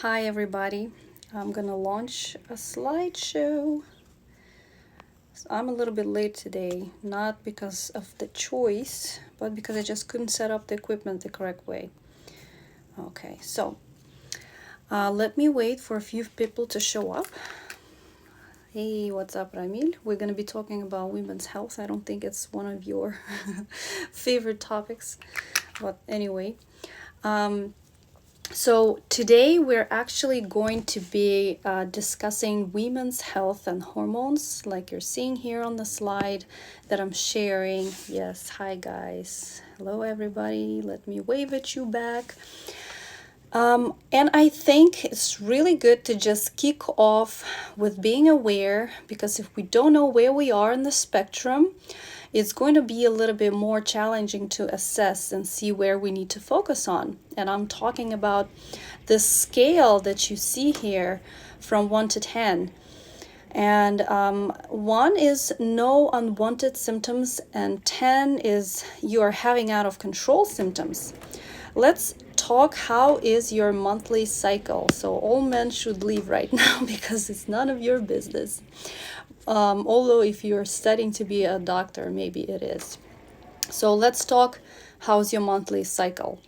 Hi everybody, I'm gonna launch a slideshow. So I'm a little bit late today, not because of the choice, but because I just couldn't set up the equipment the correct way. Okay, so let me wait for a few people to show up. Hey, what's up, Ramil? We're gonna be talking about women's health. I don't think it's one of your favorite topics, but anyway. So today we're actually going to be discussing women's health and hormones, like you're seeing here on the slide that I'm sharing. Yes, hi guys. Hello everybody. Let me wave at you back. And I think it's really good to just kick off with being aware, because if we don't know where we are in the spectrum, it's going to be a little bit more challenging to assess and see where we need to focus on. And I'm talking about the scale that you see here from 1 to 10. And 1 is no unwanted symptoms, and 10 is you are having out of control symptoms. Let's talk, how is your monthly cycle? So all men should leave right now because it's none of your business. Although if you're studying to be a doctor, maybe it is. So let's talk, how's your monthly cycle?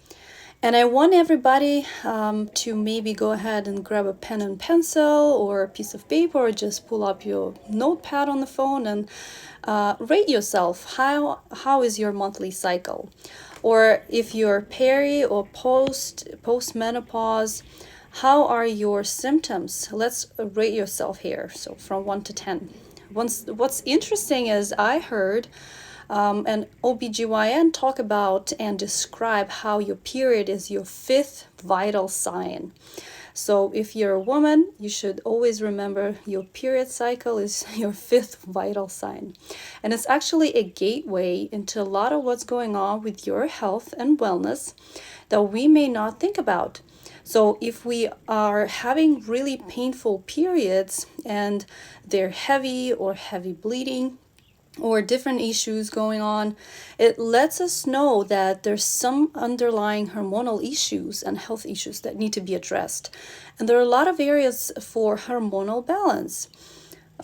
And I want everybody to maybe go ahead and grab a pen and pencil or a piece of paper, or just pull up your notepad on the phone and rate yourself. How is your monthly cycle? Or if you're peri or post-menopause, how are your symptoms? Let's rate yourself here. So from 1 to 10. What's interesting is I heard an OBGYN talk about and describe how your period is your 5th vital sign. So if you're a woman, you should always remember your period cycle is your 5th vital sign. And it's actually a gateway into a lot of what's going on with your health and wellness that we may not think about. So if we are having really painful periods and they're heavy or heavy bleeding, or different issues going on, it lets us know that there's some underlying hormonal issues and health issues that need to be addressed. And there are a lot of areas for hormonal balance.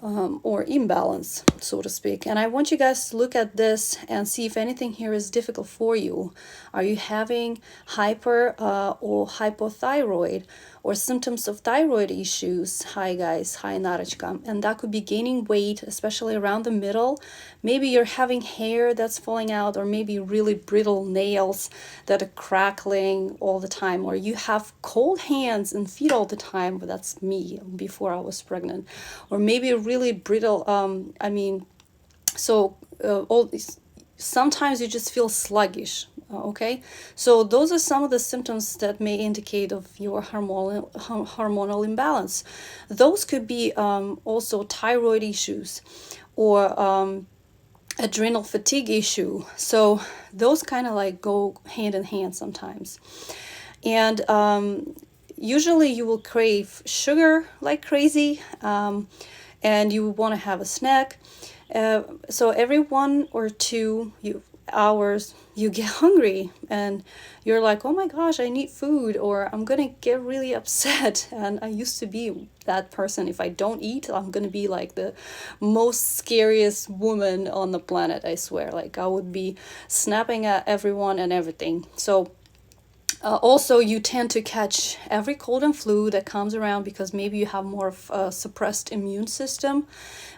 Or imbalance, so to speak. And I want you guys to look at this and see if anything here is difficult for you. Are you having hyper or hypothyroid, or symptoms of thyroid issues? Hi guys, hi Narachka. And that could be gaining weight, especially around the middle. Maybe you're having hair that's falling out, or maybe really brittle nails that are crackling all the time, or you have cold hands and feet all the time. But that's me before I was pregnant. Or maybe really brittle, all these, sometimes you just feel sluggish. Okay, so those are some of the symptoms that may indicate of your hormonal imbalance. Those could be also thyroid issues, or adrenal fatigue issue. So those kind of like go hand in hand sometimes. And usually you will crave sugar like crazy, and you want to have a snack. So every 1 or 2 hours you get hungry and you're like, oh my gosh, I need food, or I'm gonna get really upset. And I used to be that person. If I don't eat, I'm gonna be like the most scariest woman on the planet, I swear. Like I would be snapping at everyone and everything. So also, you tend to catch every cold and flu that comes around because maybe you have more of a suppressed immune system.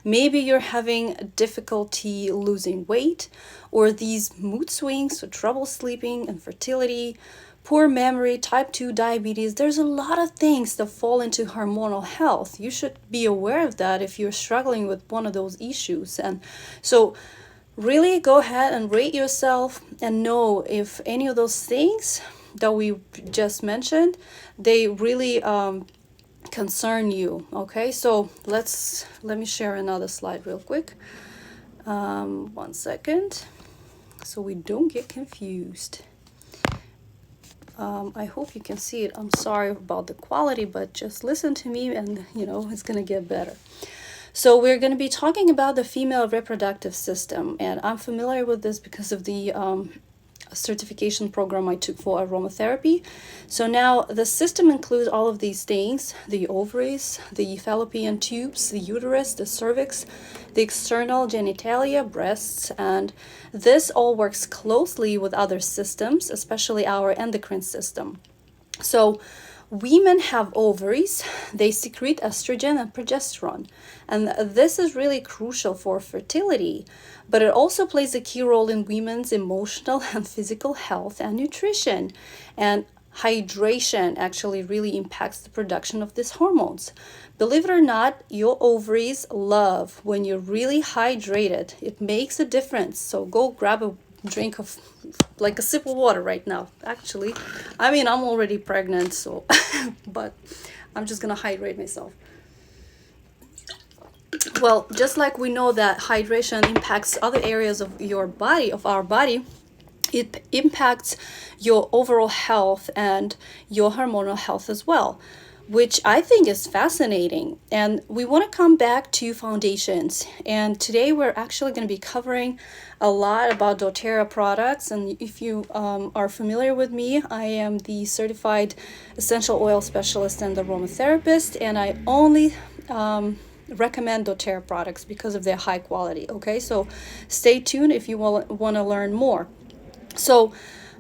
Maybe you're having difficulty losing weight, or these mood swings, or trouble sleeping, infertility, poor memory, type 2 diabetes. There's a lot of things that fall into hormonal health. You should be aware of that if you're struggling with one of those issues. And so really go ahead and rate yourself and know if any of those things that we just mentioned, they really concern you. Okay, so let me share another slide real quick. 1 second, so we don't get confused. I hope you can see it. I'm sorry about the quality, but just listen to me and it's gonna get better. So we're going to be talking about the female reproductive system, and I'm familiar with this because of the certification program I took for aromatherapy. So now the system includes all of these things: the ovaries, the fallopian tubes, the uterus, the cervix, the external genitalia, breasts, and this all works closely with other systems, especially our endocrine system. So women have ovaries, they secrete estrogen and progesterone, and this is really crucial for fertility, but it also plays a key role in women's emotional and physical health and nutrition. And hydration actually really impacts the production of these hormones. Believe it or not, your ovaries love when you're really hydrated. It makes a difference. So go grab a drink of, like, a sip of water right now. Actually, I mean, I'm already pregnant, so but I'm just gonna hydrate myself. Well, just like we know that hydration impacts other areas of your body, of our body, it impacts your overall health and your hormonal health as well, which I think is fascinating. And we want to come back to foundations. And today we're actually going to be covering a lot about doTERRA products. And if you are familiar with me, I am the certified essential oil specialist and aromatherapist, and I only recommend doTERRA products because of their high quality. Okay, so stay tuned if you want to learn more. So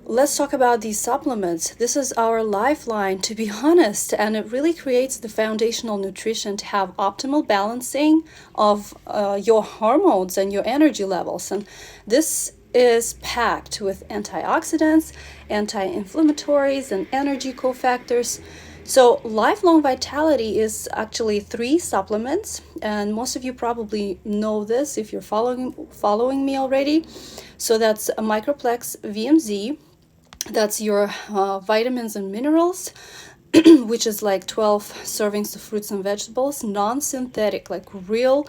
let's talk about these supplements. This is our lifeline, to be honest, and it really creates the foundational nutrition to have optimal balancing of your hormones and your energy levels. And this is packed with antioxidants, anti-inflammatories, and energy cofactors. So lifelong vitality is actually 3 supplements, and most of you probably know this if you're following me already. So that's a Microplex VMZ, that's your vitamins and minerals, which is like 12 servings of fruits and vegetables, non-synthetic, like real,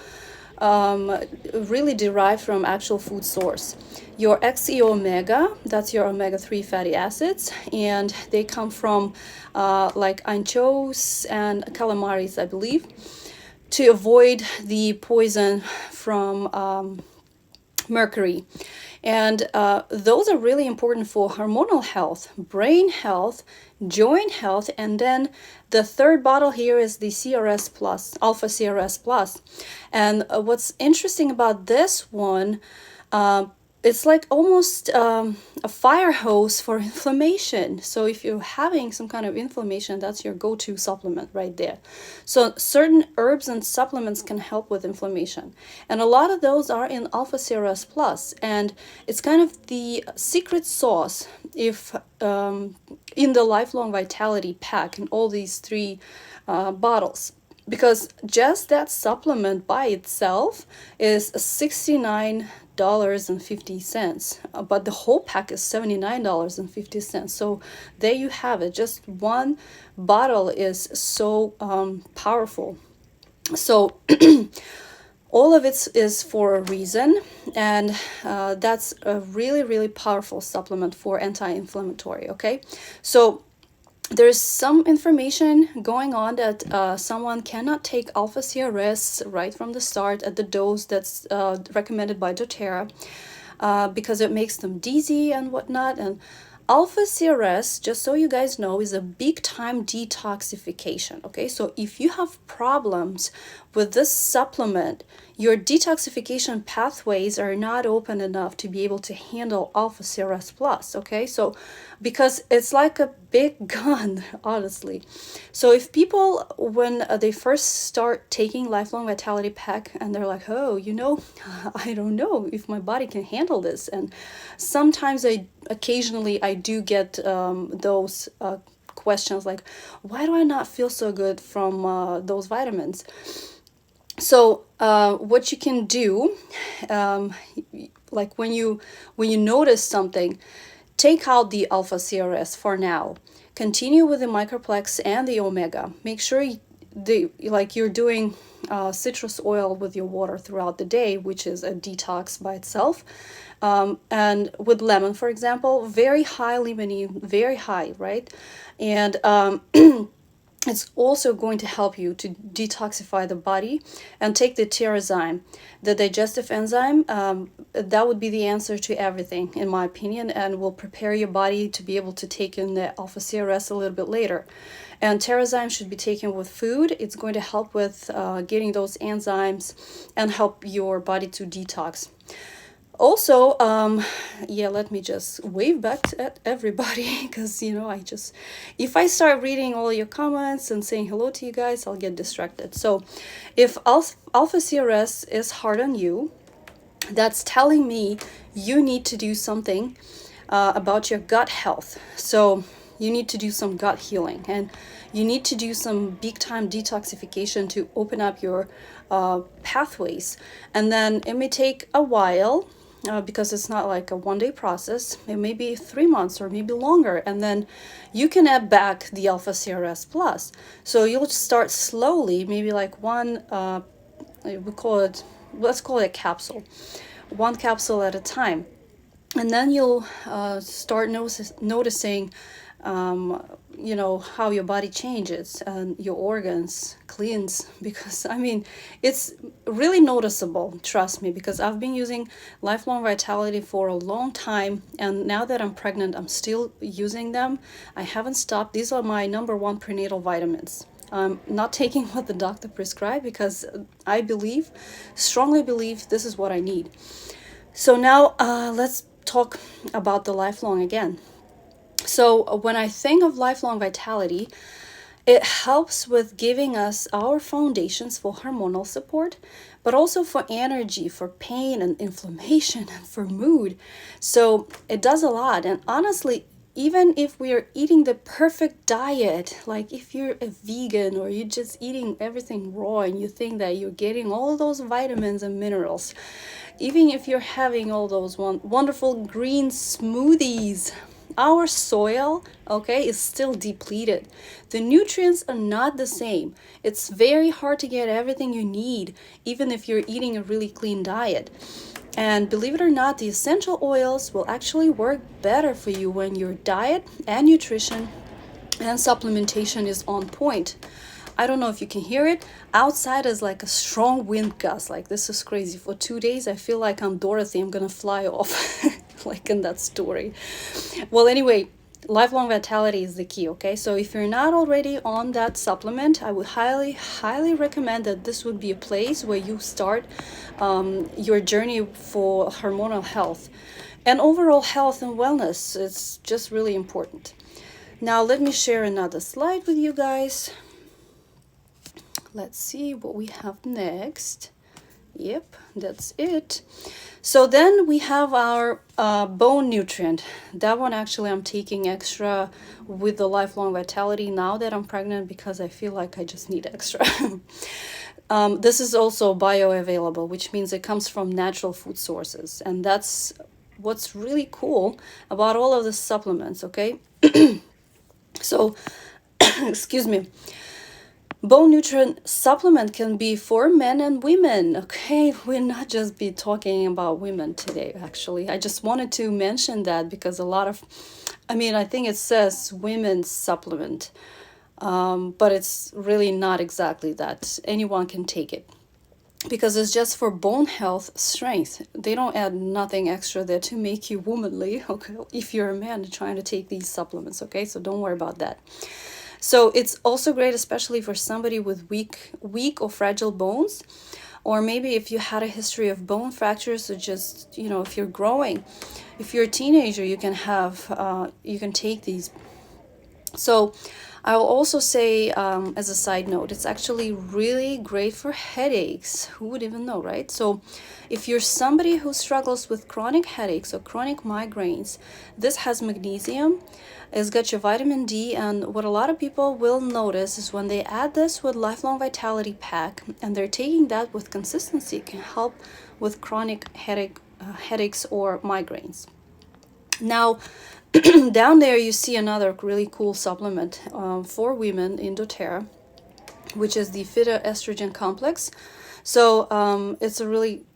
really derived from actual food source. Your XE omega, that's your omega-3 fatty acids, and they come from like anchovies and calamaris, I believe, to avoid the poison from mercury. And those are really important for hormonal health, brain health, joint health, and then the third bottle here is the CRS Plus, Alpha CRS Plus. And what's interesting about this one, it's like almost a fire hose for inflammation. So if you're having some kind of inflammation, that's your go-to supplement right there. So certain herbs and supplements can help with inflammation. And a lot of those are in Alpha CRS Plus. And it's kind of the secret sauce if in the Lifelong Vitality pack in all these 3 bottles. Because just that supplement by itself is $69.50, but the whole pack is $79.50. So there you have it. Just one bottle is so powerful. So all of it is for a reason, and that's a really, really powerful supplement for anti-inflammatory. Okay, so there's some information going on that someone cannot take Alpha CRS right from the start at the dose that's recommended by doTERRA because it makes them dizzy and whatnot. And Alpha CRS, just so you guys know, is a big time detoxification. Okay, so if you have problems with this supplement, your detoxification pathways are not open enough to be able to handle Alpha CRS Plus. Okay, so because it's like a big gun, honestly. So if people, when they first start taking Lifelong Vitality Pack, and they're like, oh, I don't know if my body can handle this. And sometimes occasionally I do get those questions like, why do I not feel so good from those vitamins? So what you can do, like when you notice something, take out the Alpha CRS for now. Continue with the Microplex and the Omega. Make sure you're doing citrus oil with your water throughout the day, which is a detox by itself. And with lemon, for example, very high limonene, very high, right? And It's also going to help you to detoxify the body and take the tyrosine, the digestive enzyme. That would be the answer to everything, in my opinion, and will prepare your body to be able to take in the alpha CRS a little bit later. And tyrosine should be taken with food. It's going to help with getting those enzymes and help your body to detox. Also, yeah, let me just wave back at everybody because, if I start reading all your comments and saying hello to you guys, I'll get distracted. So if alpha CRS is hard on you, that's telling me you need to do something about your gut health. So you need to do some gut healing, and you need to do some big time detoxification to open up your pathways. And then it may take a while because it's not like a one-day process. It may be 3 months or maybe longer, and then you can add back the alpha CRS plus. So you'll start slowly, maybe like one, let's call it a capsule, one capsule at a time. And then you'll start noticing how your body changes and your organs cleans, because it's really noticeable, trust me, because I've been using Lifelong Vitality for a long time, and now that I'm pregnant, I'm still using them. I haven't stopped. These are my number one prenatal vitamins. I'm not taking what the doctor prescribed because I strongly believe this is what I need. So now let's talk about the lifelong again. So when I think of Lifelong Vitality, it helps with giving us our foundations for hormonal support, but also for energy, for pain and inflammation, and for mood. So it does a lot. And honestly, even if we are eating the perfect diet, like if you're a vegan or you're just eating everything raw and you think that you're getting all those vitamins and minerals, even if you're having all those wonderful green smoothies, our soil, okay, is still depleted. The nutrients are not the same. It's very hard to get everything you need, even if you're eating a really clean diet. And believe it or not, the essential oils will actually work better for you when your diet and nutrition and supplementation is on point. I don't know if you can hear it. Outside is like a strong wind gust. Like, this is crazy. For 2 days, I feel like I'm Dorothy. I'm gonna fly off, like in that story. Well, anyway, Lifelong Vitality is the key, okay? So if you're not already on that supplement, I would highly, highly recommend that this would be a place where you start your journey for hormonal health and overall health and wellness. It's just really important. Now, let me share another slide with you guys. Let's see what we have next. Yep, that's it. So then we have our bone nutrient. That one actually I'm taking extra with the Lifelong Vitality now that I'm pregnant, because I feel like I just need extra. This is also bioavailable, which means it comes from natural food sources. And that's what's really cool about all of the supplements, okay? So, excuse me. Bone nutrient supplement can be for men and women, okay? We're not just be talking about women today, actually. I just wanted to mention that because I think it says women's supplement, but it's really not exactly that. Anyone can take it because it's just for bone health, strength. They don't add nothing extra there to make you womanly, okay? If you're a man trying to take these supplements, okay? So don't worry about that. So it's also great, especially for somebody with weak or fragile bones, or maybe if you had a history of bone fractures, or just, if you're growing, if you're a teenager, you can take these. So I will also say, as a side note, it's actually really great for headaches. Who would even know, right? So if you're somebody who struggles with chronic headaches or chronic migraines, this has magnesium. It's got your vitamin D, and what a lot of people will notice is when they add this with Lifelong Vitality Pack and they're taking that with consistency, it can help with chronic headaches or migraines. Now, down there you see another really cool supplement for women in doTERRA, which is the phytoestrogen complex. So it's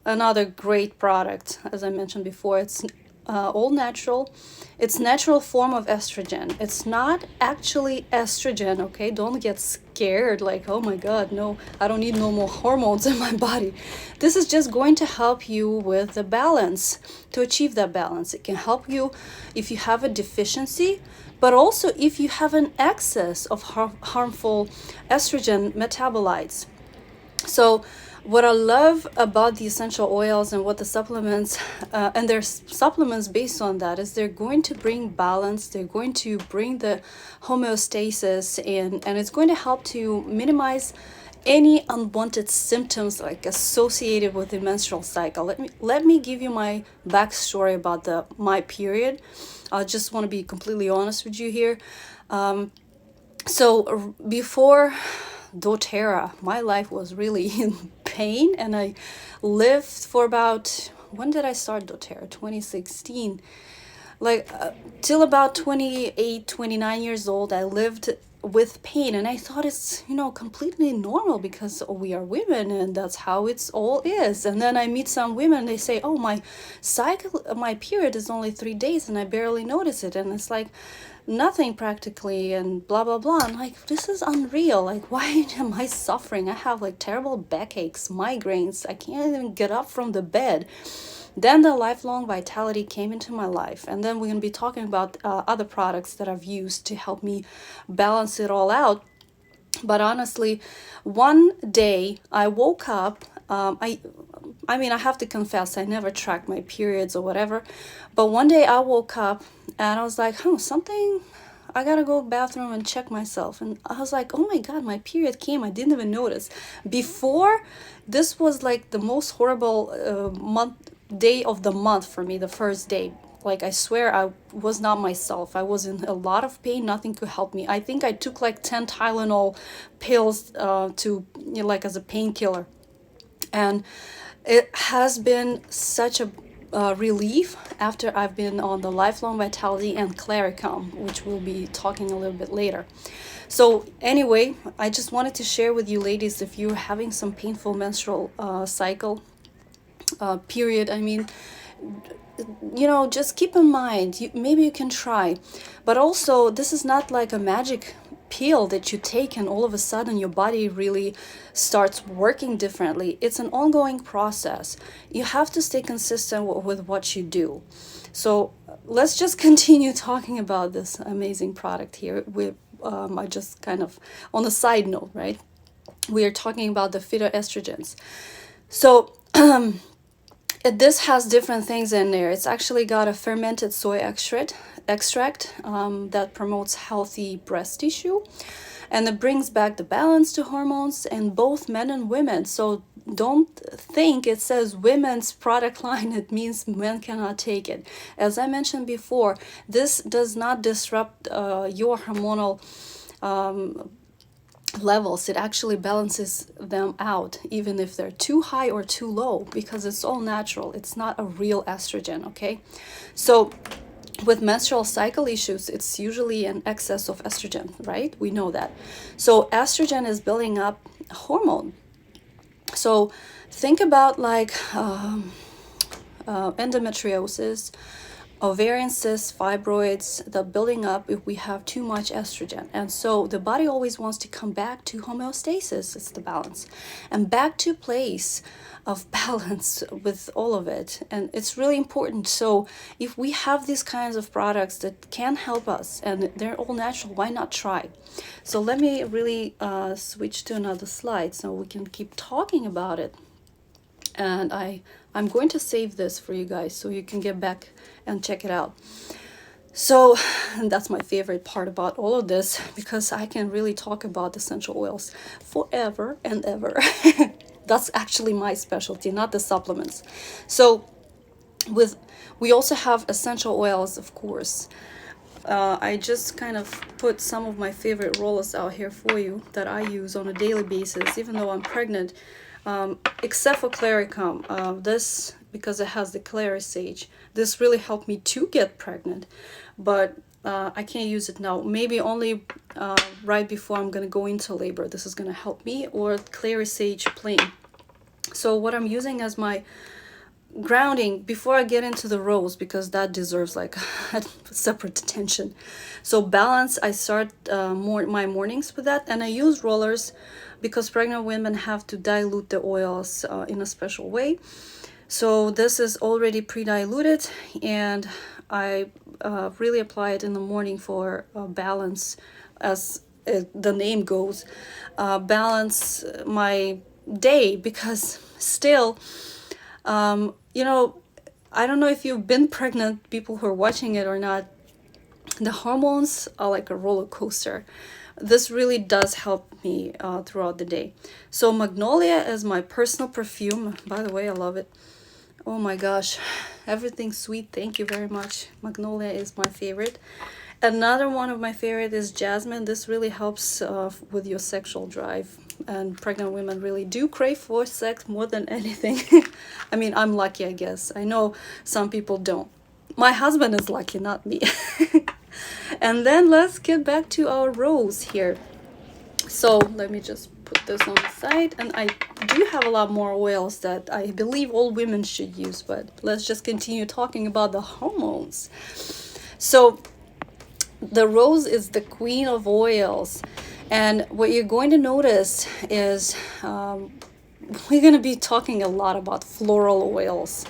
another great product. As I mentioned before, it's all natural. It's natural form of estrogen. It's not actually estrogen, okay? Don't get scared like, oh my God, no, I don't need no more hormones in my body. This is just going to help you with the balance, to achieve that balance. It can help you if you have a deficiency, but also if you have an excess of harmful estrogen metabolites. So what I love about the essential oils and what the supplements, and there's supplements based on that, is they're going to bring balance, they're going to bring the homeostasis in, and it's going to help to minimize any unwanted symptoms like associated with the menstrual cycle. Let me give you my backstory about my period. I just want to be completely honest with you here. So before doTERRA, my life was really in pain, and I lived for about, when did I start doTERRA? 2016. Like till about 28, 29 years old, I lived with pain, and I thought it's, completely normal because we are women and that's how it's all is. And then I meet some women, they say, oh, my period is only 3 days and I barely notice it, and it's like nothing practically, and blah blah blah. I'm like, this is unreal. Like, why am I suffering? I have like terrible backaches, migraines, I can't even get up from the bed. Then the lifelong vitality came into my life, and then we're going to be talking about other products that I've used to help me balance it all out. But honestly, one day I woke up. I mean, I have to confess, I never tracked my periods or whatever. But one day I woke up and I was like, something, I gotta go to the bathroom and check myself. And I was like, oh my God, my period came. I didn't even notice. Before, this was like the most horrible day of the month for me, the first day. Like, I swear I was not myself. I was in a lot of pain. Nothing could help me. I think I took like 10 Tylenol pills like as a painkiller. And it has been such a relief after I've been on the Lifelong Vitality and Claricum, which we'll be talking a little bit later. So anyway, I just wanted to share with you ladies, if you're having some painful menstrual cycle, period, I mean, just keep in mind, maybe you can try. But also, this is not like a magic pill that you take and all of a sudden your body really starts working differently. It's an ongoing process. You have to stay consistent with what you do. So let's just continue talking about this amazing product here. I just kind of, on a side note, right? We are talking about the phytoestrogens. So this has different things in there. It's actually got a fermented soy extract that promotes healthy breast tissue, and it brings back the balance to hormones in both men and women. So don't think it says women's product line, it means men cannot take it. As I mentioned before, this does not disrupt your hormonal levels. It actually balances them out, even if they're too high or too low, because it's all natural. It's not a real estrogen, okay? So with menstrual cycle issues, it's usually an excess of estrogen, right? We know that. So estrogen is building up hormone. So think about like endometriosis, ovarian cysts, fibroids, the building up if we have too much estrogen. And so the body always wants to come back to homeostasis, it's the balance, and back to place of balance with all of it. And it's really important. So if we have these kinds of products that can help us and they're all natural, why not try? So let me really switch to another slide so we can keep talking about it. And I'm going to save this for you guys so you can get back and check it out. So that's my favorite part about all of this, because I can really talk about essential oils forever and ever. That's actually my specialty, not the supplements. So we also have essential oils, of course. I just kind of put some of my favorite rollers out here for you that I use on a daily basis, even though I'm pregnant. Except for Claricum, this, because it has the Clary Sage, this really helped me to get pregnant, but I can't use it now. Maybe only right before I'm gonna go into labor, this is gonna help me, or Clary Sage plain. So what I'm using as my grounding, before I get into the rose, because that deserves like separate attention. So balance, I start my mornings with that, and I use rollers because pregnant women have to dilute the oils in a special way. So this is already pre-diluted, and I really apply it in the morning for balance, as the name goes, balance my day, because still, you know, I don't know if you've been pregnant, people who are watching it or not, the hormones are like a roller coaster. This really does help me throughout the day. So Magnolia is my personal perfume. By the way, I love it. Oh my gosh, everything's sweet. Thank you very much. Magnolia is my favorite. Another one of my favorite is Jasmine. This really helps with your sexual drive, and pregnant women really do crave for sex more than anything. I mean, I'm lucky, I guess. I know some people don't. My husband is lucky, not me. And then let's get back to our rose here. So let me just put this on the side, and I do have a lot more oils that I believe all women should use, but let's just continue talking about the hormones. So the rose is the queen of oils, and what you're going to notice is we're going to be talking a lot about floral oils.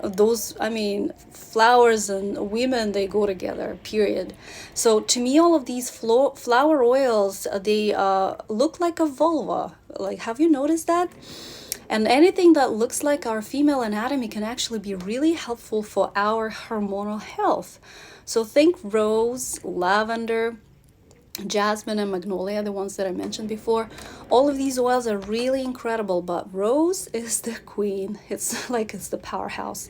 Those, I mean, flowers and women, they go together, period. So to me, all of these flower oils, they look like a vulva. Like, have you noticed that? And anything that looks like our female anatomy can actually be really helpful for our hormonal health. So think rose, lavender, jasmine, and magnolia, the ones that I mentioned before. All of these oils are really incredible, but rose is the queen. It's like it's the powerhouse.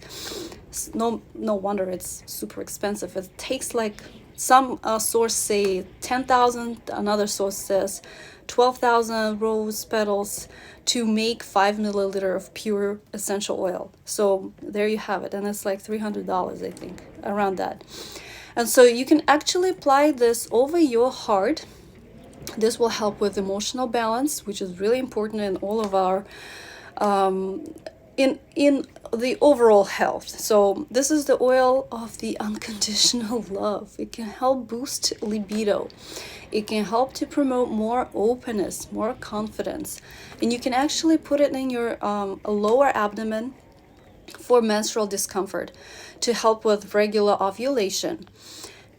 No wonder it's super expensive. It takes like some source say 10,000, another source says 12,000 rose petals to make 5 milliliter of pure essential oil. So there you have it, and it's like $300, I think, around that. And so you can actually apply this over your heart. This will help with emotional balance, which is really important in all of our in the overall health. So this is the oil of the unconditional love. It can help boost libido. It can help to promote more openness, more confidence. And you can actually put it in your lower abdomen for menstrual discomfort, to help with regular ovulation.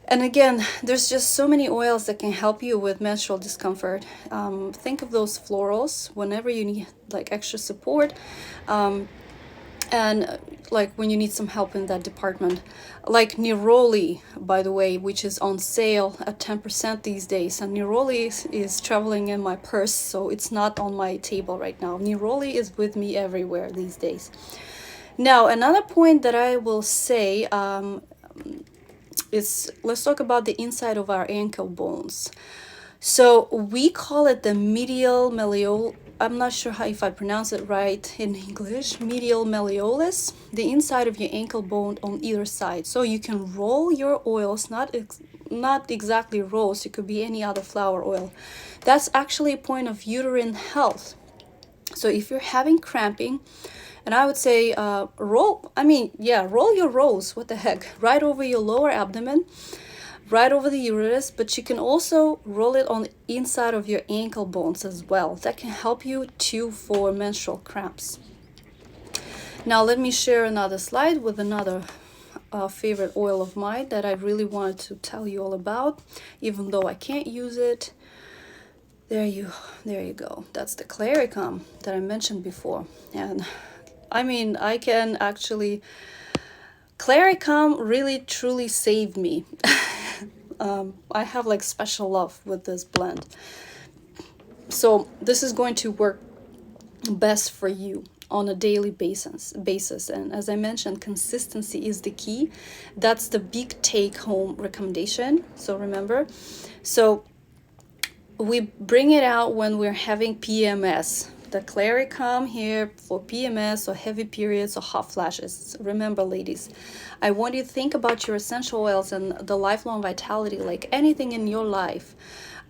And again, there's just so many oils that can help you with menstrual discomfort. Think of those florals whenever you need like extra support, and like when you need some help in that department. Like Neroli, by the way, which is on sale at 10% these days. And Neroli is traveling in my purse, so it's not on my table right now. Neroli is with me everywhere these days. Now, another point that I will say is, let's talk about the inside of our ankle bones. So we call it the medial malleolus. I'm not sure if I pronounce it right in English. Medial malleolus, the inside of your ankle bone on either side. So you can roll your oils, not exactly rose, it could be any other flower oil. That's actually a point of uterine health. So if you're having cramping, and I would say roll your rose, what the heck, right over your lower abdomen, right over the uterus, but you can also roll it on the inside of your ankle bones as well. That can help you too for menstrual cramps. Now let me share another slide with another favorite oil of mine that I really wanted to tell you all about, even though I can't use it. There you go. That's the Clary that I mentioned before. And I mean, I can actually, Clary really truly saved me. I have like special love with this blend. So this is going to work best for you on a daily basis. And as I mentioned, consistency is the key. That's the big take home recommendation. So remember, so we bring it out when we're having PMS. The Clary here for PMS or heavy periods or hot flashes. Remember, ladies, I want you to think about your essential oils and the lifelong vitality, like anything in your life.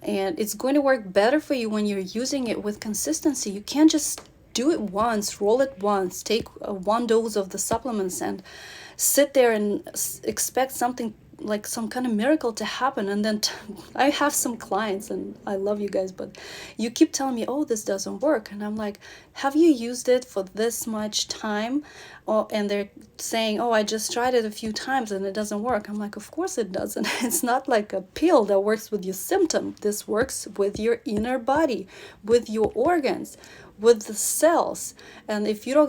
And it's going to work better for you when you're using it with consistency. You can't just do it once, roll it once, take one dose of the supplements and sit there and expect something like some kind of miracle to happen. And then I have some clients, and I love you guys, but you keep telling me, oh, this doesn't work. And I'm like, have you used it for this much time? And they're saying, oh, I just tried it a few times and it doesn't work. I'm like, of course it doesn't. It's not like a pill that works with your symptom. This works with your inner body, with your organs, with the cells. And if you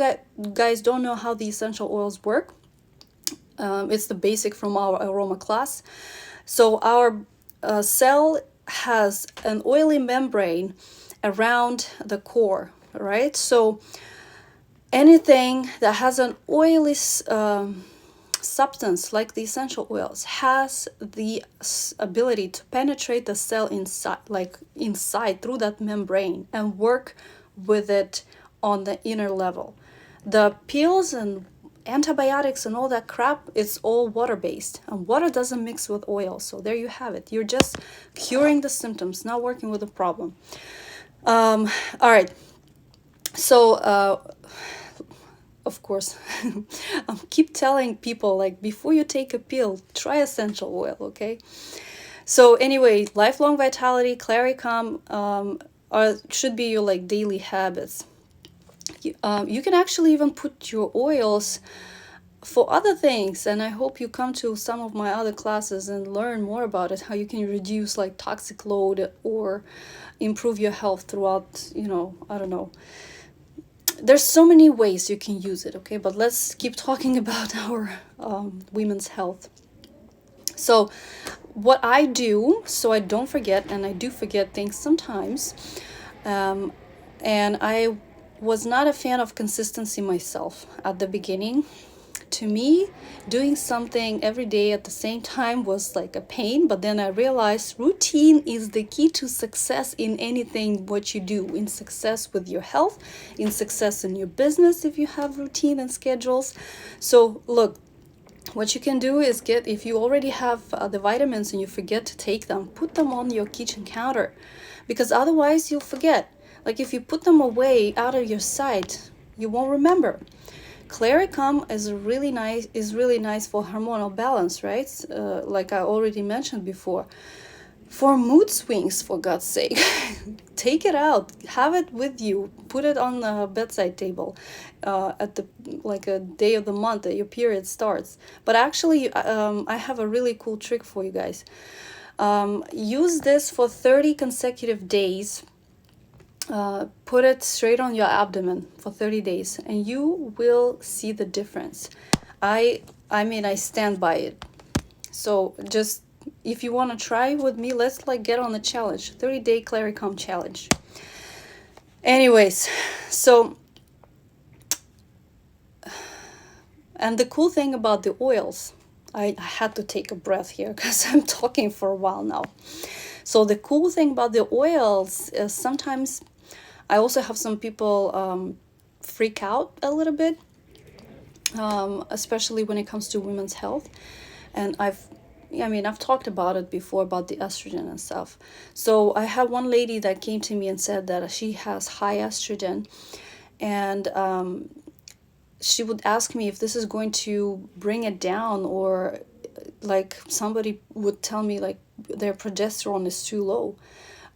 guys don't know how the essential oils work, it's the basic from our aroma class. So our cell has an oily membrane around the core, right? So anything that has an oily substance like the essential oils has the ability to penetrate the cell inside through that membrane and work with it on the inner level. The pills and antibiotics and all that crap, it's all water-based, and water doesn't mix with oil. So there you have it. You're just curing the symptoms, not working with the problem. All right. So of course, I keep telling people, like, before you take a pill, try essential oil, okay? So anyway, lifelong vitality, Clary Calm should be your like daily habits. You can actually even put your oils for other things, and I hope you come to some of my other classes and learn more about it, how you can reduce like toxic load or improve your health throughout, I don't know. There's so many ways you can use it, okay? But let's keep talking about our women's health. So what I do, so I don't forget, and I do forget things sometimes, and I was not a fan of consistency myself at the beginning. To me, doing something every day at the same time was like a pain, but then I realized routine is the key to success in anything what you do, in success with your health, in success in your business if you have routine and schedules. So look, what you can do is if you already have the vitamins and you forget to take them, put them on your kitchen counter, because otherwise you'll forget. Like if you put them away out of your sight, you won't remember. Clary Calm is really nice for hormonal balance, right? Like I already mentioned before. For mood swings, for God's sake, take it out, have it with you, put it on the bedside table at a day of the month that your period starts. But actually, I have a really cool trick for you guys. Use this for 30 consecutive days. Put it straight on your abdomen for 30 days and you will see the difference. I stand by it. So just if you want to try with me, let's get on the challenge, 30-day Clary Calm challenge. Anyways, so and the cool thing about the oils, I had to take a breath here because I'm talking for a while now. So the cool thing about the oils is sometimes I also have some people freak out a little bit, especially when it comes to women's health. And I've talked about it before, about the estrogen and stuff. So I had one lady that came to me and said that she has high estrogen, and she would ask me if this is going to bring it down, or like somebody would tell me like their progesterone is too low,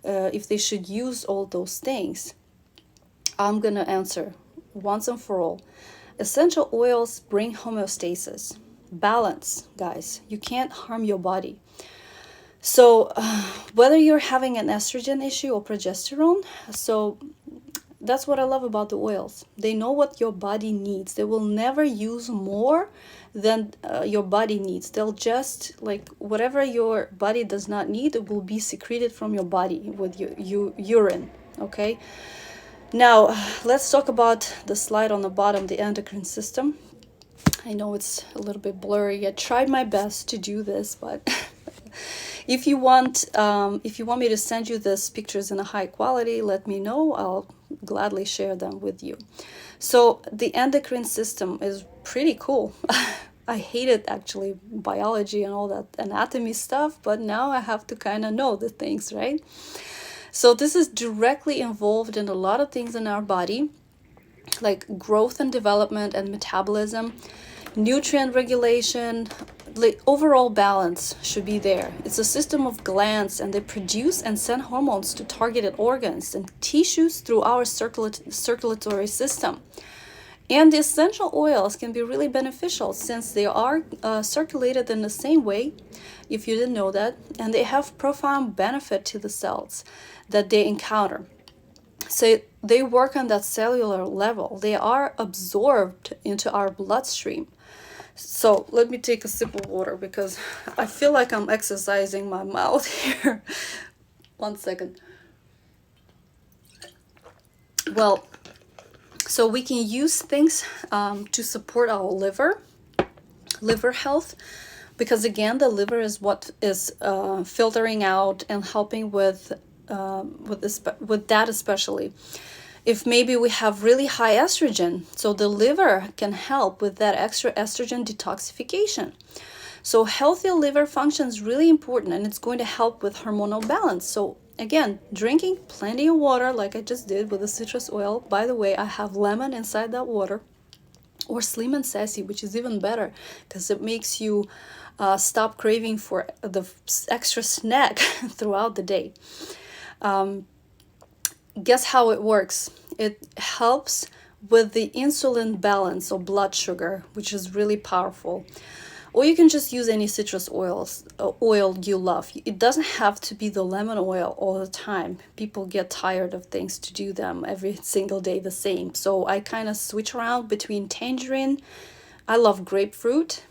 if they should use all those things. I'm gonna answer once and for all. Essential oils bring homeostasis, balance, guys. You can't harm your body. So whether you're having an estrogen issue or progesterone, so that's what I love about the oils. They know what your body needs. They will never use more than your body needs. They'll just whatever your body does not need, it will be secreted from your body with your urine, okay? Now, let's talk about the slide on the bottom, the endocrine system. I know it's a little bit blurry. I tried my best to do this, but if you want me to send you these pictures in a high quality, let me know. I'll gladly share them with you. So the endocrine system is pretty cool. I hated actually biology and all that anatomy stuff, but now I have to kind of know the things, right? So this is directly involved in a lot of things in our body. like growth and development and metabolism, nutrient regulation, like overall balance should be there. It's a system of glands, and they produce and send hormones to targeted organs and tissues through our circulatory system. And the essential oils can be really beneficial since they are circulated in the same way, if you didn't know that, and they have profound benefit to the cells that they encounter. So they work on that cellular level. They are absorbed into our bloodstream. So let me take a sip of water because I feel like I'm exercising my mouth here. 1 second. Well, so we can use things to support our liver health, because again, the liver is what is filtering out and helping with that, especially if maybe we have really high estrogen. So the liver can help with that extra estrogen detoxification. So healthy liver function is really important, and it's going to help with hormonal balance. So again, drinking plenty of water like I just did with the citrus oil. By the way, I have lemon inside that water, or slim and sassy, which is even better because it makes you stop craving for the extra snack throughout the day. Guess how it works? It helps with the insulin balance or blood sugar, which is really powerful. Or you can just use any citrus oil you love. It doesn't have to be the lemon oil all the time. People get tired of things to do them every single day the same. So I kind of switch around between tangerine. I love grapefruit.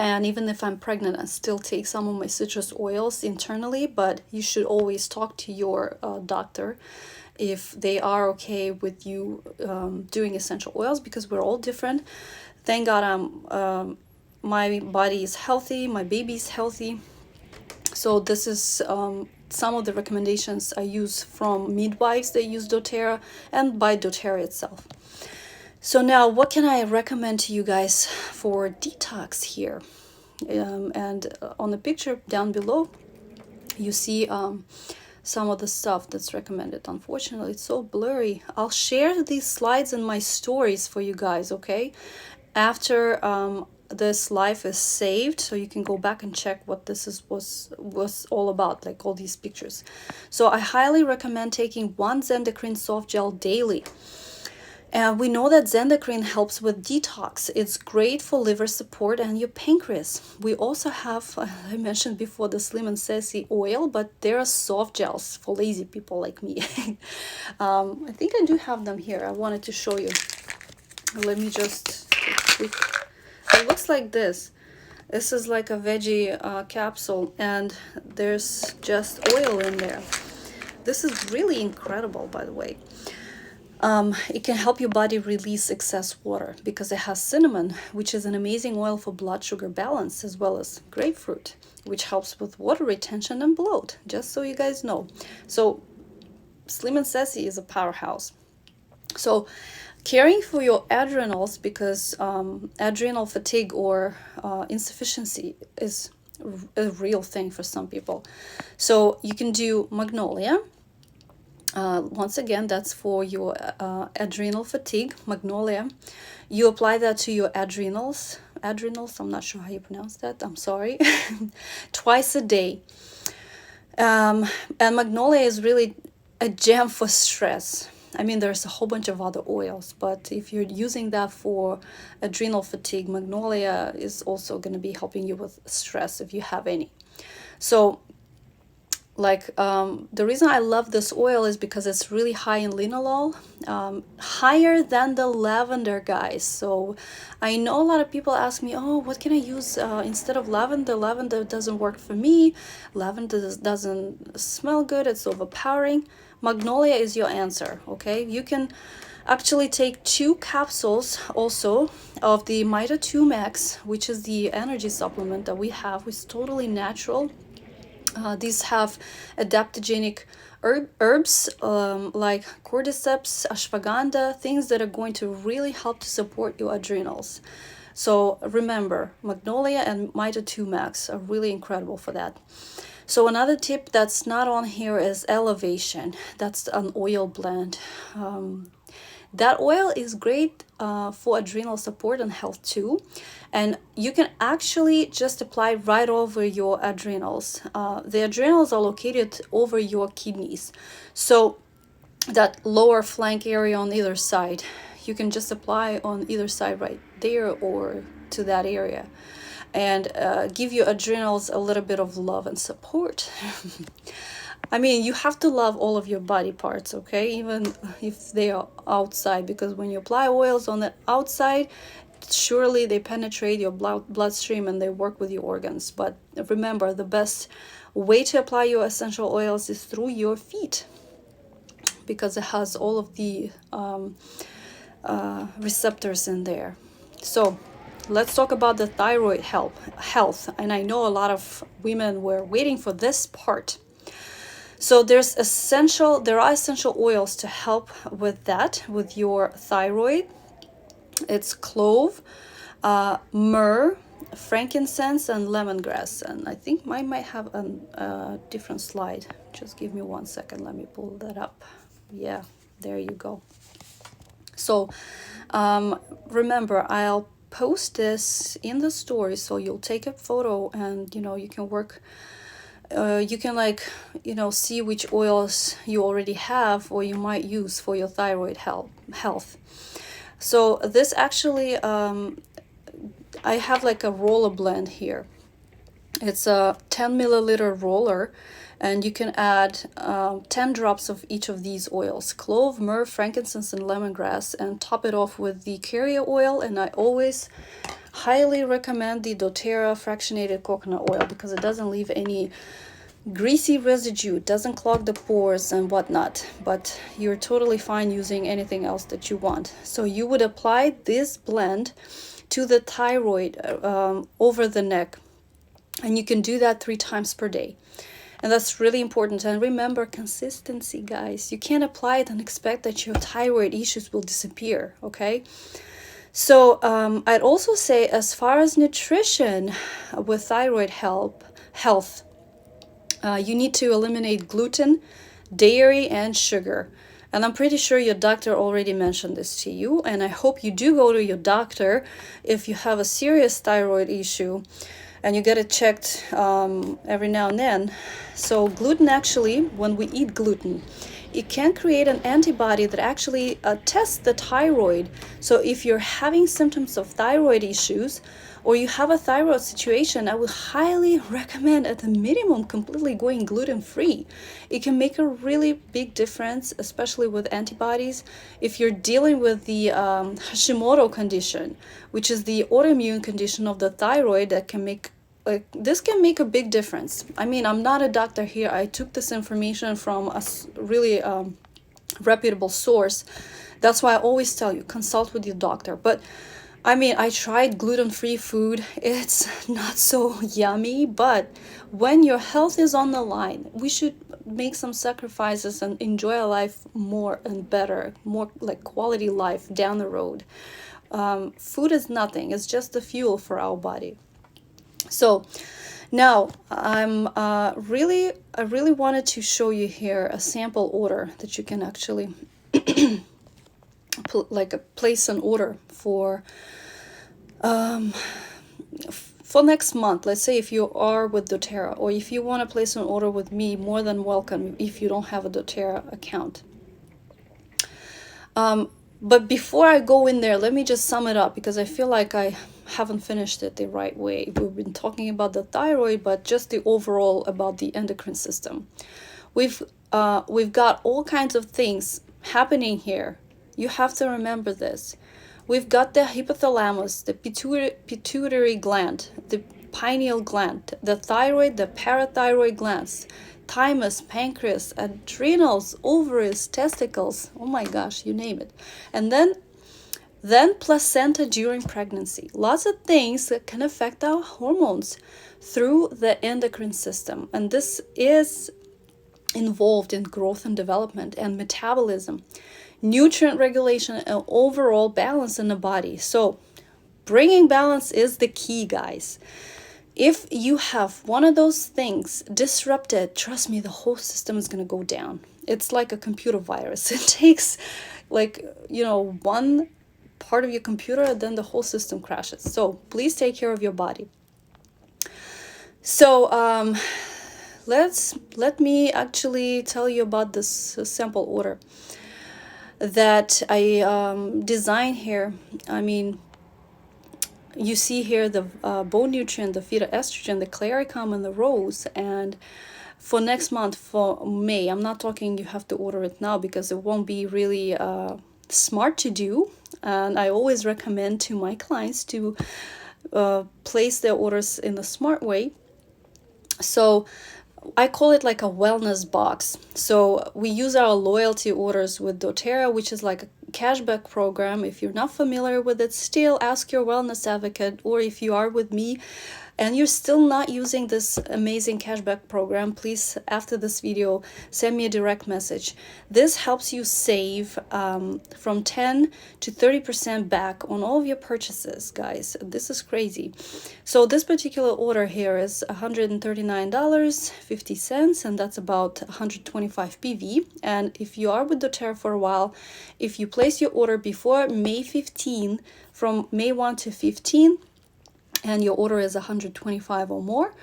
And even if I'm pregnant, I still take some of my citrus oils internally, but you should always talk to your doctor if they are okay with you doing essential oils, because we're all different. Thank God my body is healthy, my baby's healthy. So this is some of the recommendations I use from midwives that use doTERRA and by doTERRA itself. So now what can I recommend to you guys for detox here? And on the picture down below, you see some of the stuff that's recommended. Unfortunately, it's so blurry. I'll share these slides in my stories for you guys, okay? After this live is saved, so you can go back and check what this was all about, like all these pictures. So I highly recommend taking 1 Zendocrine soft gel daily. And we know that Zendocrine helps with detox. It's great for liver support and your pancreas. We also have, I mentioned before, the slim and sassy oil, but there are soft gels for lazy people like me. I think I do have them here. I wanted to show you. Let me just take a quick. It looks like this. This is like a veggie capsule, and there's just oil in there. This is really incredible, by the way. It can help your body release excess water because it has cinnamon, which is an amazing oil for blood sugar balance, as well as grapefruit, which helps with water retention and bloat, just so you guys know. So slim and sassy is a powerhouse. So caring for your adrenals, because adrenal fatigue or insufficiency is a real thing for some people. So you can do magnolia. Once again, that's for your adrenal fatigue, magnolia. You apply that to your adrenals, I'm not sure how you pronounce that, I'm sorry, twice a day. And magnolia is really a gem for stress. I mean, there's a whole bunch of other oils, but if you're using that for adrenal fatigue, magnolia is also going to be helping you with stress if you have any. So like the reason I love this oil is because it's really high in linalool, higher than the lavender, guys. So I know a lot of people ask me, oh, what can I use instead of lavender? Lavender doesn't work for me. Lavender doesn't smell good. It's overpowering. Magnolia is your answer, okay? You can actually take 2 capsules also of the Mita 2 Max, which is the energy supplement that we have. It's totally natural. These have adaptogenic herbs like cordyceps, ashwagandha, things that are going to really help to support your adrenals. So remember, magnolia and Mita 2 Max are really incredible for that. So another tip that's not on here is elevation. That's an oil blend. That oil is great for adrenal support and health too. And you can actually just apply right over your adrenals. The adrenals are located over your kidneys. So that lower flank area on either side, you can just apply on either side right there or to that area, and give your adrenals a little bit of love and support. I mean, you have to love all of your body parts, okay? Even if they are outside, because when you apply oils on the outside, surely they penetrate your bloodstream and they work with your organs. But remember, the best way to apply your essential oils is through your feet, because it has all of the receptors in there. So let's talk about the thyroid health. And I know a lot of women were waiting for this part. So there are essential oils to help with that, with your thyroid. It's clove, myrrh, frankincense, and lemongrass. And I think mine might have a different slide. Just give me 1 second. Let me pull that up. Yeah, there you go. So remember, I'll post this in the story, so you'll take a photo and you can work. You can see which oils you already have or you might use for your thyroid health. So this actually, I have like a roller blend here. It's a 10 milliliter roller, and you can add 10 drops of each of these oils: clove, myrrh, frankincense, and lemongrass, and top it off with the carrier oil. And I always highly recommend the doTERRA fractionated coconut oil, because it doesn't leave any greasy residue, it doesn't clog the pores and whatnot, but you're totally fine using anything else that you want. So you would apply this blend to the thyroid over the neck, and you can do that 3 times per day. And that's really important. And remember, consistency, guys. You can't apply it and expect that your thyroid issues will disappear, okay? So I'd also say, as far as nutrition with thyroid health, you need to eliminate gluten, dairy, and sugar. And I'm pretty sure your doctor already mentioned this to you. And I hope you do go to your doctor if you have a serious thyroid issue, and you get it checked every now and then. So gluten, actually, when we eat gluten, it can create an antibody that actually tests the thyroid. So if you're having symptoms of thyroid issues, or you have a thyroid situation, I would highly recommend, at the minimum, completely going gluten-free. It can make a really big difference, especially with antibodies. If you're dealing with the Hashimoto condition, which is the autoimmune condition of the thyroid, that can make this can make a big difference. I mean, I'm not a doctor here. I took this information from a really reputable source. That's why I always tell you, consult with your doctor. But I mean, I tried gluten-free food. It's not so yummy, but when your health is on the line, we should make some sacrifices and enjoy our life more and better, more like quality life down the road. Food is nothing. It's just the fuel for our body. So now I really wanted to show you here a sample order that you can actually place an order for next month. Let's say if you are with doTERRA, or if you want to place an order with me, more than welcome if you don't have a doTERRA account. But before I go in there, let me just sum it up, because I feel like I haven't finished it the right way. We've been talking about the thyroid, but just the overall about the endocrine system. We've got all kinds of things happening here. You have to remember this. We've got the hypothalamus, the pituitary gland, the pineal gland, the thyroid, the parathyroid glands, thymus, pancreas, adrenals, ovaries, testicles, oh my gosh, you name it. And then placenta during pregnancy. Lots of things that can affect our hormones through the endocrine system. And this is involved in growth and development and metabolism, nutrient regulation, and overall balance in the body. So bringing balance is the key, guys. If you have one of those things disrupted, trust me, the whole system is going to go down. It's like a computer virus. It takes like, you know, one part of your computer, then the whole system crashes. So please take care of your body. So let me actually tell you about this sample order that I designed here. I mean, you see here the bone nutrient, the phytoestrogen, the claricum, and the rose. And for next month, for May, I'm not talking you have to order it now because it won't be really smart to do. And I always recommend to my clients to place their orders in a smart way. So I call it like a wellness box. So we use our loyalty orders with doTERRA, which is like a cashback program. If you're not familiar with it, still ask your wellness advocate, or if you are with me and you're still not using this amazing cashback program, please, after this video, send me a direct message. This helps you save from 10 to 30% back on all of your purchases, guys. This is crazy. So this particular order here is $139.50, and that's about 125 PV. And if you are with doTERRA for a while, if you place your order before May 15, from May 1 to 15, and your order is 125 or more,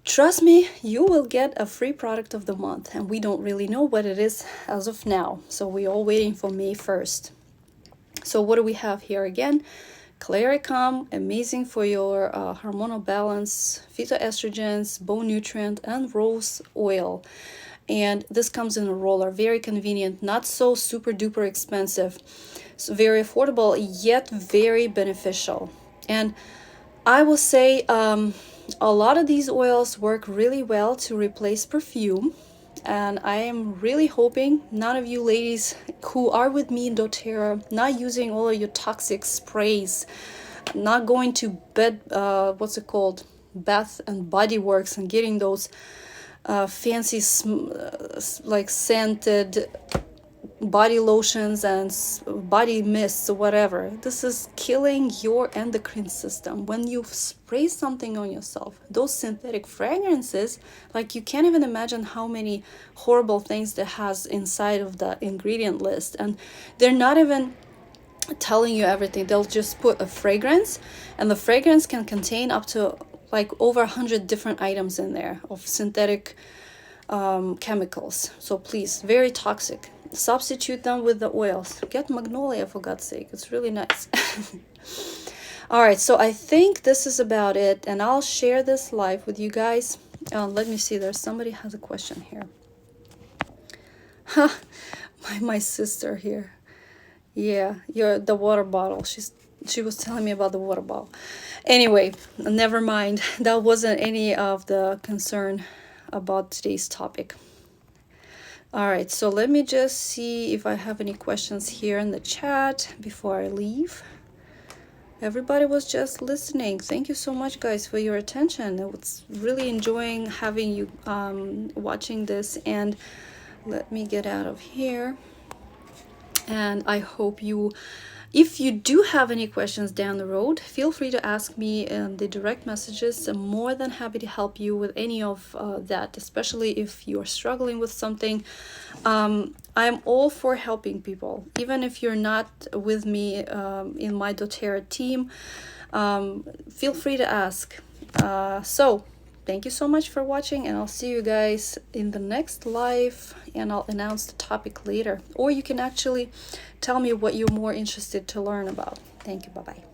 trust me, you will get a free product of the month. And we don't really know what it is as of now, so we're all waiting for May 1st. So what do we have here again? Claricum, amazing for your hormonal balance, phytoestrogens, bone nutrient, and rose oil. And this comes in a roller, very convenient, not so super duper expensive, so very affordable, yet very beneficial. And I will say a lot of these oils work really well to replace perfume. And I am really hoping none of you ladies who are with me in doTERRA, not using all of your toxic sprays, not going to bed, what's it called, Bath and Body Works, and getting those fancy like scented body lotions and body mists or whatever. This is killing your endocrine system. When you spray something on yourself, those synthetic fragrances, like, you can't even imagine how many horrible things that has inside of the ingredient list. And they're not even telling you everything. They'll just put a fragrance, and the fragrance can contain up to like over 100 different items in there of synthetic chemicals. So please, very toxic. Substitute them with the oils. Get magnolia, for God's sake. It's really nice. All right, so I think this is about it, and I'll share this live with you guys. Let me see, there's somebody has a question here. my sister here. Yeah, the water bottle. She was telling me about the water bottle. Anyway, never mind. That wasn't any of the concern about today's topic. All right, so let me just see if I have any questions here in the chat before I leave. Everybody was just listening. Thank you so much, guys, for your attention. I was really enjoying having you watching this. And let me get out of here. And I hope you, if you do have any questions down the road, feel free to ask me in the direct messages. I'm more than happy to help you with any of that, especially if you're struggling with something. I'm all for helping people, even if you're not with me in my doTERRA team. Feel free to ask. So thank you so much for watching, and I'll see you guys in the next live, and I'll announce the topic later. Or you can actually tell me what you're more interested to learn about. Thank you. Bye-bye.